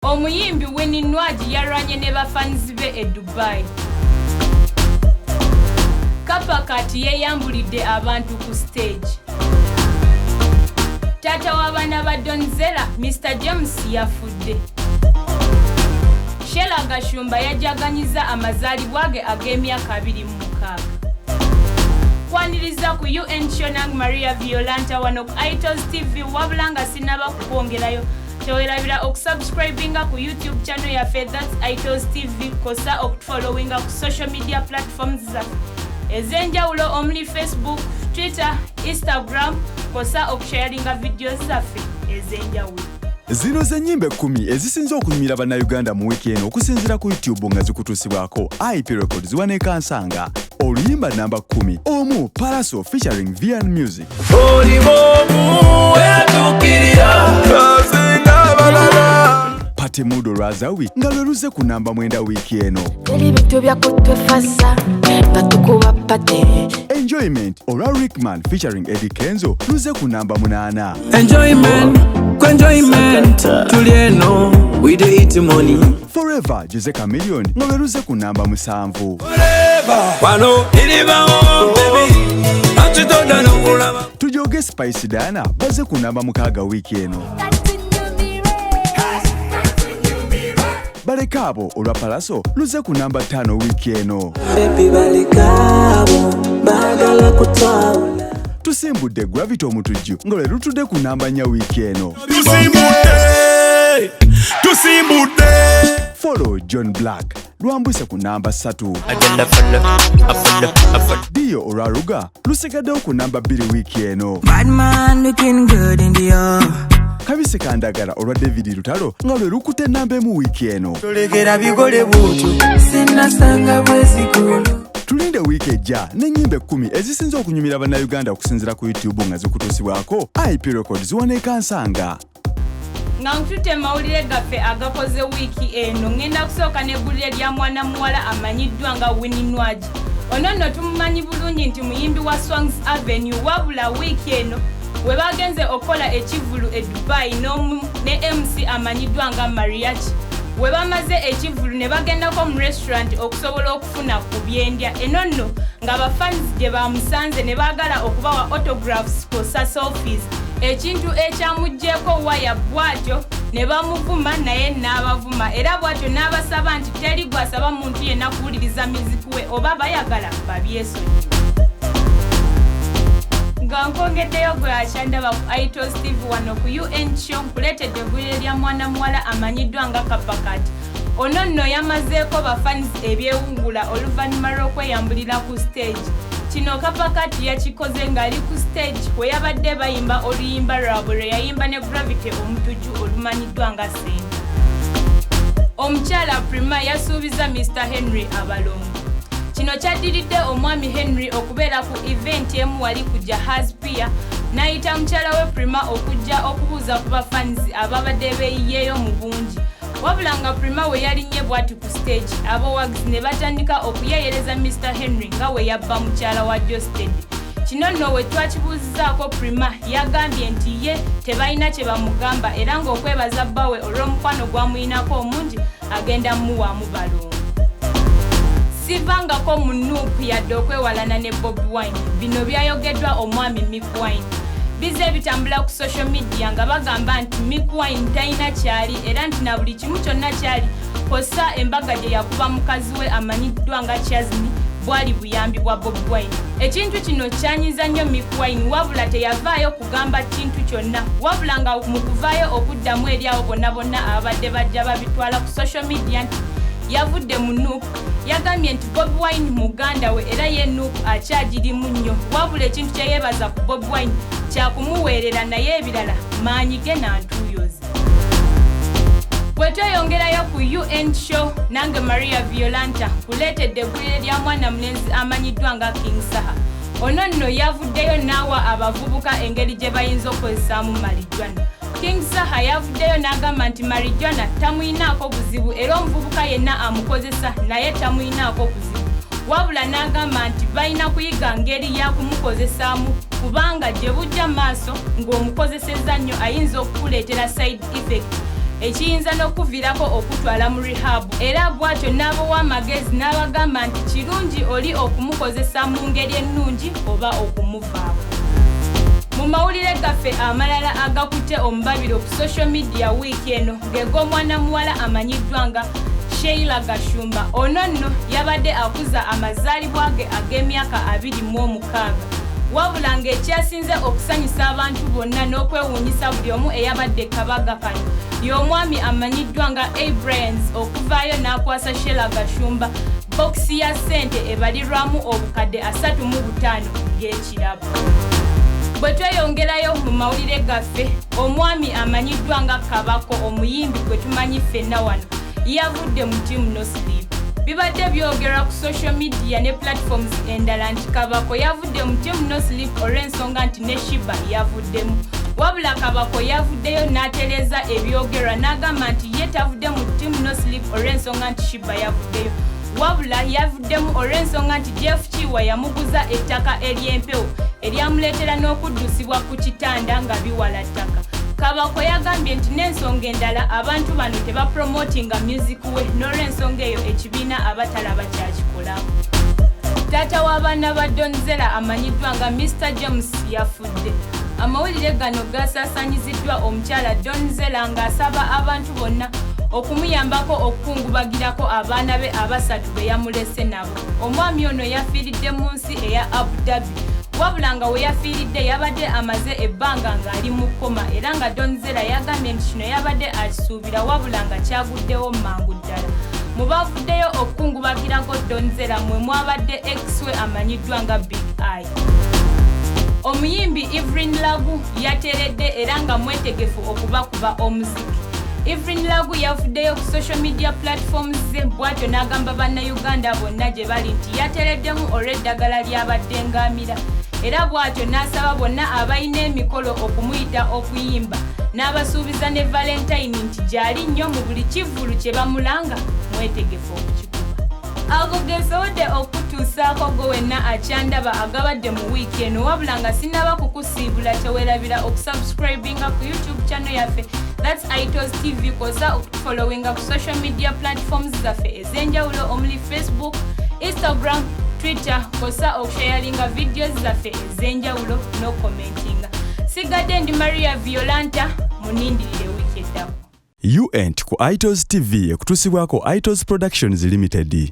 Omuyimbi Winnie Nwagi yalwanye ne bafans be e Dubai. Kappa Kat yeyambulidde abantu ku stage. Tata w'abaana ba donzella Mr. James yafudde. Shela Gashumba yajaganyiza amazaalibwa ge ag'emyaka 26. Kwaniriza ku UN Shonang Maria Violanta wano ku Itos TV wabula nga sinaba kukwongerayo. Tewerabira okusubscribinga ku YouTube channel yaffe that's Itos TV kosa okufollowinga ku social media platforms zaffe ez'enjawulo omuli Facebook, Twitter, Instagram kosa okusharinga videos zaffe ez'enjawulo. Zino ze nnyimba 10 ezisinza okunyumira bannayuganda mu wiiki eno okusinziira ku YouTube nga zikutuusibwako IP Records waneeka nsanga oluyimba namba 10 omu Paraso featuring VN Music. Pate Mudo Razawi nga lwe luze ku namba 9 wiiki eno. Enjoyment olwa Rickman featuring Eddie Kenzo luze ku namba 8. Enjoyment tulieno we dey eat money. Forever Jose Chameleon nga lwe luze ku namba 7. Wano iliba baby atitoda n'okulaba. Tujoge Spice Dana baze ku namba 6 wiiki eno. Balekabo olwa Paraso luze ku namba 5 wiiki eno. Baby balekabo bagala kutwala. Tusimbudde Gravity omutujju nga lwe lutudde ku namba 4 wiiki eno. Tusimbudde Follow John Black lwambuse ku namba 3. Dio olwa Ruga lusigaddewo ku namba 2 wiiki eno. Bad man looking good in the Kabise Kandagala olwa David Lutalo nga lwe lukutte namba 1 wiiki eno. Tolekera bigole butu sinasanga bwesikulu. Tulinde wiiki ejja n'ennyimba 10 ezisinza okunyumira bannayuganda okusinziira ku YouTube nga zikutuusibwako IP Records waneeka nsanga. Nga nkututte mawulire gaffe agakoze wiiki eno ngenda kusooka n'eggulire lya mwana muwala amanyiddwa nga Winnie Nwagi. Ono nno tumumanyi bulungi nti muyimbi wa Swangs Avenue wabula wiiki eno we bagenze okukola ekivulu e Dubai ne MC amanyiddwa nga Mariachi. We bamaze ekivulu ne bagendako mu restaurant okusobola okufuna ku byendya eno nno nga bafans gye bamusanze ne baagala okubawa autographs kosa selfies. Ekintu ekyamuggyeko waya bwatyo ne bamuvuma naye n'abavuma era bwatyo n'abasaba nti teri gwasaba muntu yenna kuwuliriza miziki we oba bayagala babyesonyi. Nga nkongeddeyo gwe akyandaba ku Itos TV wano ku UN Show nkuleetedde eggulire lya mwana muwala amanyiddwa nga Kappa Kat. Ono nno yamazeeko bafans ebyewungula oluvannyuma lw'okweyambulira ku stage. Kino Kappa Kat yakikoze ng'ali ku stage we yabadde bayimba oluyimba lwabwe lwe yayimba ne Gravity omutujju olumanyiddwa nga Sente. Omukyala Prima yasuubiza Mr. Henry abalongo. Kino kyaddiridde omwami Henry okubeera ku event emu wali ku Jahaz Pier n'ayita mukyala we Prima okujja okubuuza ku bafans ababadde beeyiyeeyo mu bungi. Wabula nga Prima we yalinnye bw'ati ku stage abawagizi ne batandika okuyeeyereza Mr. Henry nga we yabba mukyala wa Josted. Kino nno we twakibuuzizaako Prima yagambye nti ye tebalina kye bamugamba era ng'okwebaza bbawe olw'omukwano gwamuyinako omungi agenda muwaamu balongo. Sivangako mu Nuupu yadde okwewalana ne Bobi Wine. Bino byayogeddwa omwami Mick Wine. Bize bitambula ku social media nga bagamba nti Mick Wine talina kyali era nti na buli kimu kyonna kyali kosa embaga gye yakuba mukazi we amanyiddwa nga Chazmi bwali buyambi bwa Bobi Wine. Ekintu kino kyanyiza nnyo Mick Wine wabula teyavaayo kugamba kintu kyonna wabula nga mu kuvaayo okuddamu eri abo bonna abadde bajja babitwala ku social media nti yavudde mu Nuupu. Yagambye nti Bobi Wine muganda we era ye Nuupu akyagirimu nnyo wabula ekintu kye yeebaza ku Bobi Wine kyakumuweerera naye ebirala maanyi ge nantuuyozi. Bwe tweyongerayo ku UN Show nange Maria Violanta kuleetedde eggulire lya mwana mulenzi amanyiddwa nga King Saha. Ono nno yavuddeyo n'awa abavubuka engeri gye bayinza okukozesaamu marijuana. King Saha yavuddeyo n'agamba nti marijuana tamuyinaako buzibu era omuvubuka yenna amukozesa naye tamuyinaako buzibu. Wabula n'agamba nti balina kuyiga ngeri ya kumukozesaamu kubanga gye bujja maaso ng'omukozesezza nnyo ayinza okukuleetera side effect ekiyinza n'okuviirako okutwala mu rehab, era bw'atyo n'abawa amagezi n'abagamba nti kirungi oli okumukozesa mu ngeri ennungi oba okumuvaako. Mu mawulire gaffe amalala agakutte omubabiro ku social media wiiki eno ng'eg'omwana muwala amanyiddwa nga Sheila Gashumba. Ono nno yabadde akuza amazaalibwa ge ag'emyaka 26, wabula ng'ekyasinze okusanyusa abantu bonna n'okwewuunyisa buli omu eyabadde kabaga kano y'omwami amanyiddwa nga Abrams okuvaayo n'akwasa Sheila Gashumba bokisi ya ssente ebalirwamu obukadde 35 ng'ekirabo. Bwe tweyongerayo mu mawulire gaffe, omwami amanyiddwa nga Kabako, omuyimbi gwe tumanyi ffenna wano, yavudde mu ttiimu No Sleep. Bibadde byogerwa ku social media ne platforms endala nti Kabako yavudde mu ttiimu No Sleep olw'ensonga nti ne Shiba yavuddemu. Wabula Kabako yavuddeyo n'atereeza ebyogerwa n'agamba nti ye tavudde mu ttiimu No Sleep olw'ensonga nti Shiba yavuddeyo. Wabula yavuddemu olw'ensonga nti Jeff Chiwa yamuguza ettaka ery'empewo eryamuleetera n'okuddusibwa ku kitanda nga biwala ttaka. Kabako yagambye nti n'ensonga endala abantu bano tebapromotinga music we n'olw'ensonga eyo ekibiina abatalaba kyakikolamu. Taata w'abaana ba Donzella amanyiddwa nga Mr. James yafudde. Amawulire gano gasaasaanyiziddwa omukyala Donzella ng'asaba abantu bonna okumuyambako okukungubagirako abaana be abasatu be yamulese nabo. Omwami ono yafiiridde mu nsi eya Abu Dhabi, wabula nga we yafiiridde yabadde amaze ebbanga ng'ali mu kkoma, era nga Donzella yagambye nti kino yabadde akisuubira wabula nga kyaguddewo mangu ddala. Mu bavuddeyo okukungubagirako Donzella mwe mwabadde ex-we amanyiddwa nga Big Eye. Omuyimbi Winnienwagi yateredde era nga mwetegefu okubakuba omuziki. Winnienwagi yavuddeyo ku social media platforms ze bw'atyo n'agamba bannayuganda bonna gye bali nti yatereddemu olw'eddagala ly'abadde ngamira, era bw'atyo n'asaba bonna abalina emikolo okumuyita okuyimba, n'abasuubiza ne Valentine nti gy'ali nnyo mu buli kivvulu kye bamulanga mwetegefu okukikuba. Ago gesobodde okutuusaako gwe wenna akyandaba agabadde mu wiiki eno, wabula nga sinnaba kukusiibula teweerabira okusubscribinga ku YouTube channel yaffe, that's Itos TV, koza okutufollowinga ku social media platforms zaffe ez'enjawulo omuli Facebook, Instagram, Twitter, koza okusharinga videos zaffe ez'enjawulo n'okomentinga. Sigadde ndi Maria Violanta, munindirire wiiki eddako. You ain't ku Itos TV ekutusibwako Itos Productions Limited.